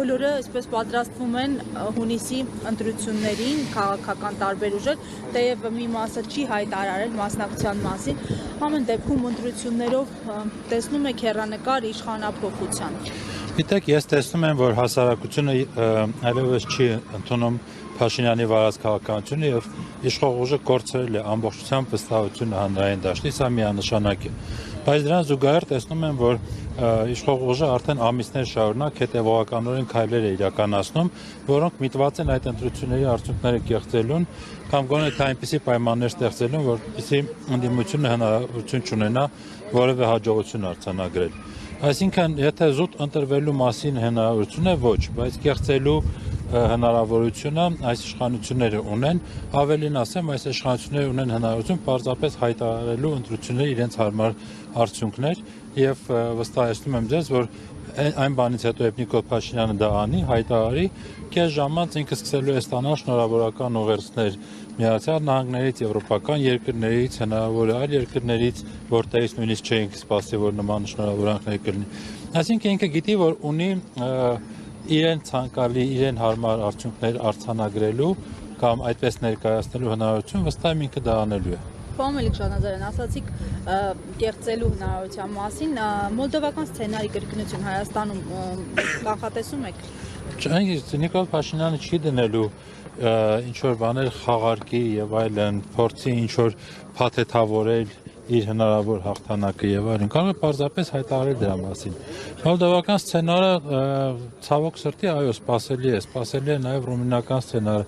բոլորը այսպես պատրաստվում են հունիսի ընտրություններին, քաղաքական տարբեր ուժեր, թեև մի մասը չի հայտարարել մասնակցության մասին, ամեն դեպքում ընտրություններով տեսնում եք հեռանկար իշխանափոխության։ Գիտեք, ես տեսնում եմ, որ հասարակությունը այլևս չի ընդունում Փաշինյանի վարած քաղաքականությունը եւ իշխող ուժը կորցրել է ամբողջությամբ վստահությունը հանրային դաշտի, սա միանշանակ է։ Բայց դրան զուգահեռ տեսնում եմ, որ իշխող ուժը արդեն ամիսներ շարունակ հետևողականորեն քայլեր է իրականացնում, որոնք միտված են այդ ընտրությունների արդյունքները կեղծելուն կամ գոնե թե այնպիսի պայմաններ ստեղծելուն, որպեսզի ընդդիմությունը հնարավորություն չունենա որևէ հաջողություն արձանագրել։ Այսինքն, եթե զուտ ընտրվելու մասին հնարավորություն է, ոչ, բայց կեղծելու հնարավորությունը այս իշխանությունները ունեն, ավելին ասեմ, այս իշխանությունները ունեն հնարավորություն պարզապես հայտարարելու ընտրությունները իրենց հարմար արդյունքներ եւ վստահեցնում եմ ձեզ, որ այն բանից հետո երբ Նիկոլ Փաշինյանը դա անի, հայտարարի, կես ժամանց ինքը սկսելու է ստանալ շնորհավորական ուղերձներ Միացյալ Նահանգներից, եվրոպական երկրներից, հնարավոր այլ երկրներից, որտեղից նույնիսկ չէինք սպասի, որ նման շնորհավորանքներ կլինի։ Այսինքն ինքը գիտի, որ ունի իրեն ցանկալի, իրեն հարմար արդյունքներ արձանագրելու կամ այդպես ներկայացնելու հնարավորություն, վստահ եմ ինքը դա անելու է։ Պարոն Մելիք-Շահնազարյան, ասացիք կեղծելու հնարավորության մասին, մոլդովական սցենարի կրկնություն Հայաստանում կանխատեսում եք։ Նիկոլ Փաշինյանը չի դնելու ինչ-որ բաներ խաղարկի եւ այլն, փորձի ինչ-որ փաթեթավորել իր հնարավոր հաղթանակը եւ այլն, կարող է պարզապես հայտարարել դրա մասին։ Մոլդովական սցենարը ցավոք սրտի, այո, սպասելի է նաեւ ռումինական սցենարը,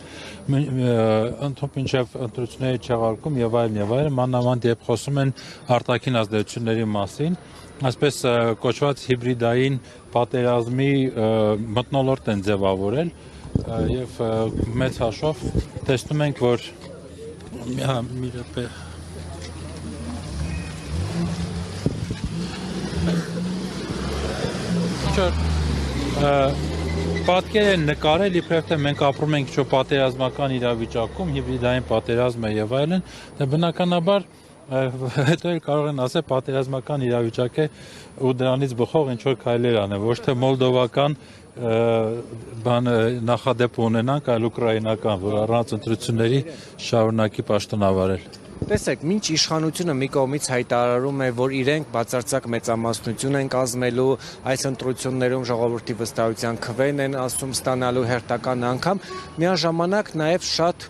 մինչեւ ընտրությունների չեղարկում եւ այլն, մանավանդ երբ խոսում են արտաքին ազդեցությունների մասին, այսպես կոչված հիբրիդային պատերազմի մթնոլորտ են ձևավորել եւ մեծ հաշվով տեսնում ենք, որ մի րոպե պատկեր են նկարել, իբրև թե մենք ապրում ենք ինչ-որ պատերազմական իրավիճակում, հիբրիդային պատերազմ է եւ այլն, բնականաբար հետո էլ կարող են ասել պատերազմական իրավիճակ է ու դրանից բխող ինչ-որ քայլեր անեն, ոչ թե մոլդովական նախադեպ ունենանք, այլ ուկրաինական, որ առանց ընտրությունների շարունակի պաշտոնավարել։ Տեսեք, մինչ իշխանությունը մի կողմից հայտարարում է, որ իրենք բացարձակ մեծամասնություն են կազմելու այս ընտրություններում ժողովրդի վստահության քվեն են ասում ստանալու հերթական անգամ, միաժամանակ նաև շատ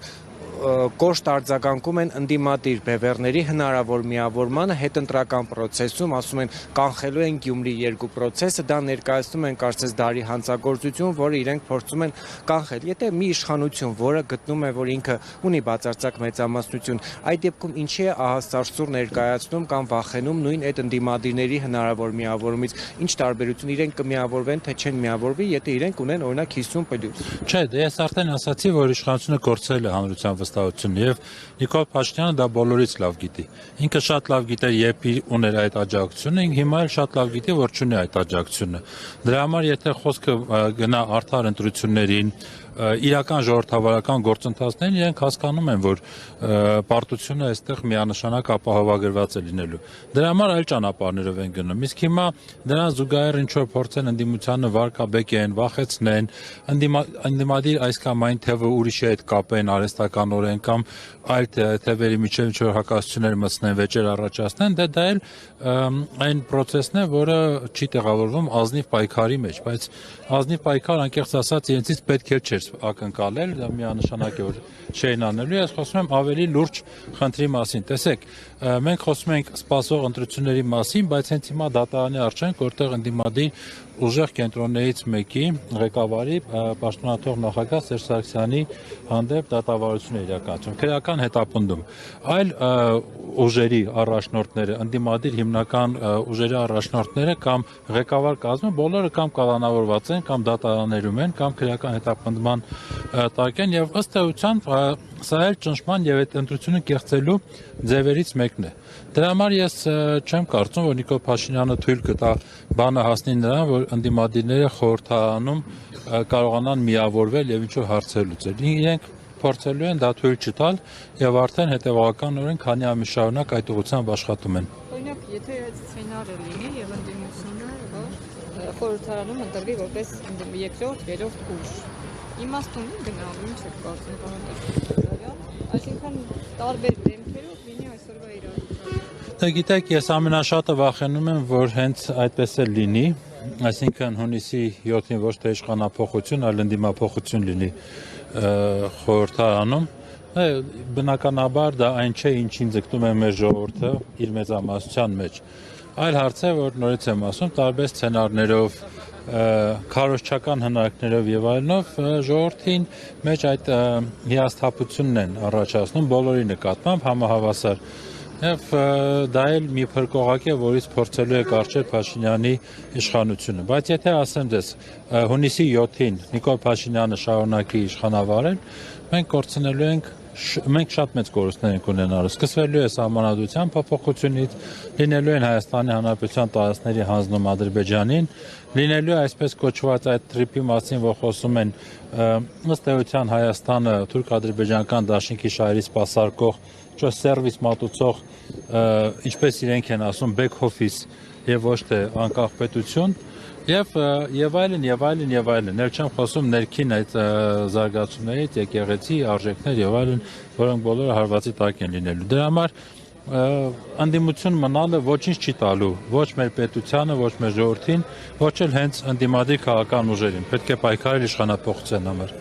կոշտ արձագանքում են ընդդիմադիր բևեռների հնարավոր միավորմանը հետընտրական պրոցեսում, ասում են կանխելու են Գյումրի 2 պրոցեսը, դա ներկայացնում են կարծես դարի հանցագործություն, որը իրենք փորձում են կանխել։ Եթե մի իշխանություն, որը գտնում է, որ ինքը ունի բացարձակ մեծամասնություն, այդ դեպքում ինչի է ահասարսուռ ներկայացնում կամ վախենում նույն այդ ընդդիմադիրների հնարավոր միավորումից, ինչ տարբերություն իրենք կմիավորվեն, թե չեն միավորվի, եթե իրենք ունեն օրինակ 50 պլյուս։ Չէ, ես արդեն ասացի, որ իշխանությունը կորցրել է հանրության վստահությունը եւ Նիկոլ Փաշինյանը դա բոլորից լավ գիտի։ Ինքը շատ լավ գիտեր, երբ ուներ այդ աջակցությունը, հիմա էլ շատ լավ գիտի, որ չունի այդ աջակցությունը։ Դրա համար եթե խոսքը գնա արդար ընտրություններին, իրական ժողովրդավարական գործընթացներին, իրենք հասկանում են, որ պարտությունը այստեղ միանշանակ ապահովագրված է լինելու։ Դրա համար այլ ճանապարհներով են գնում։ Իսկ հիմա դրան զուգահեռ ինչ-որ փորձեն ընդդիմությանը վարկաբեկեն, վախեցնեն, ընդդիմադիր այս կամ այն թևը ուրիշի հետ կապեն արհեստականորեն կամ այլ թևերի միջև ինչ-որ հակասություններ մտցնեն, վեճեր առաջացնեն, դա էլ այն process-ն է, որը չի տեղավորվում ազնիվ պայքարի մեջ, բայց ազնիվ պայքար անկեղծ ասած իրենցից պետք է չէր ակնկալել, դա միանշանակ է, որ չէին անելու, ես խոսում եմ ավելի լուրջ խնդրի մասին։ Տեսեք, մենք խոսում ենք սպասող ընտրությունների մասին, բայց հենց հիմա դատարանի առջ ենք, որտեղ ընդդիմադիր ուժեղ կենտրոններից մեկի ղեկավարի պաշտոնաթող նախագահ Սերժ Սարգսյանի հանդեպ դատավարություն է իրականացում, քրեական հետապնդում։ Այլ ուժերի առաջնորդները, ընդդիմադիր հիմնական ուժերի առաջնորդները կամ ղեկավար կազմը բոլորը կամ կալանավորված են, կամ դատարաններում են, կամ քրեական հետապնդման տակ են եւ ըստ էության սա էլ ճնշման եւ այդ ընտրությունը կեղծելու ձևերից մեկն է։ Դրա համար ես չեմ կարծում, որ Նիկոլ Փաշինյանը թույլ կտա բանը հասնի նրան, որ ընդդիմադիրները խորհրդարանում կարողանան միավորվել եւ ինչ-որ հարցեր լուծել։ Իրենք փորձելու են դա թույլ չտալ եւ արդեն հետեւականորեն քանի ամիս շարունակ այդ ուղղությամբ աշխատում են։ Օրինակ, եթե այդ սցենարը լինի եւ ընդդիմությունը, որ խորհրդարանում ընտրվի որպես երկրորդ, երրորդ ուժ, իմաստուն է գնալու, ինչ եք կարծում պարոն, այսինքն տարբեր դեմքերով լինի այսօրվա իրավիճակը։ Դե գիտեք, ես ամենաշատը վախենում եմ, որ հենց այդպես էլ լինի, այսինքն հունիսի 7-ին ոչ թե իշխանափոխություն, այլ ընդդիմափոխություն լինի խորհրդարանում։ Բնականաբար դա այն չէ, ինչին ձգտում է մեր ժողովուրդը իր մեծամասնության մեջ։ Այլ հարց է, որ նորից եմ ասում, տարբեր սցենարներով, քարոզչական հնարքներով եւ այլնով ժողովրդին մեջ այդ հիասթափությունն են առաջացնում բոլորի նկատմամբ համահավասար։ Եվ դա էլ մի փրկողակ է, որից փորձելու է կարճել Փաշինյանի իշխանությունը։ Բայց եթե ասեմ ձեզ, հունիսի 7-ին Նիկոլ Փաշինյանը շարունակի իշխանավարել, մենք կորցնելու ենք մենք շատ մեծ կորուստներ ենք ունենալու։ Սկսվելու է սահմանադրության փոփոխությունից, լինելու են Հայաստանի Հանրապետության տարածքների հանձնում Ադրբեջանին, լինելու է այսպես կոչված այդ տրիպի մասին, որ խոսում են ըստ էության Հայաստանը թուրք-ադրբեջանական դաշինքի շահերի սպասարկող սերվիս մատուցող, ինչպես իրենք են ասում, back office եւ ոչ թե անկախ պետություն եւ այլն։ Ել չեմ խոսում ներքին այդ զարգացումներից, եկեղեցի, արժեքներ եւ այլն, որոնք բոլորը հարվածի տակ են լինելու։ Դրա համար ընդդիմություն մնալը ոչինչ չի տալու ոչ մեր պետությանը, ոչ մեր ժողովրդին, ոչ էլ հենց ընդդիմադիր քաղաքական ուժերին։ Պետք է պայքարել իշխանափոխության համար։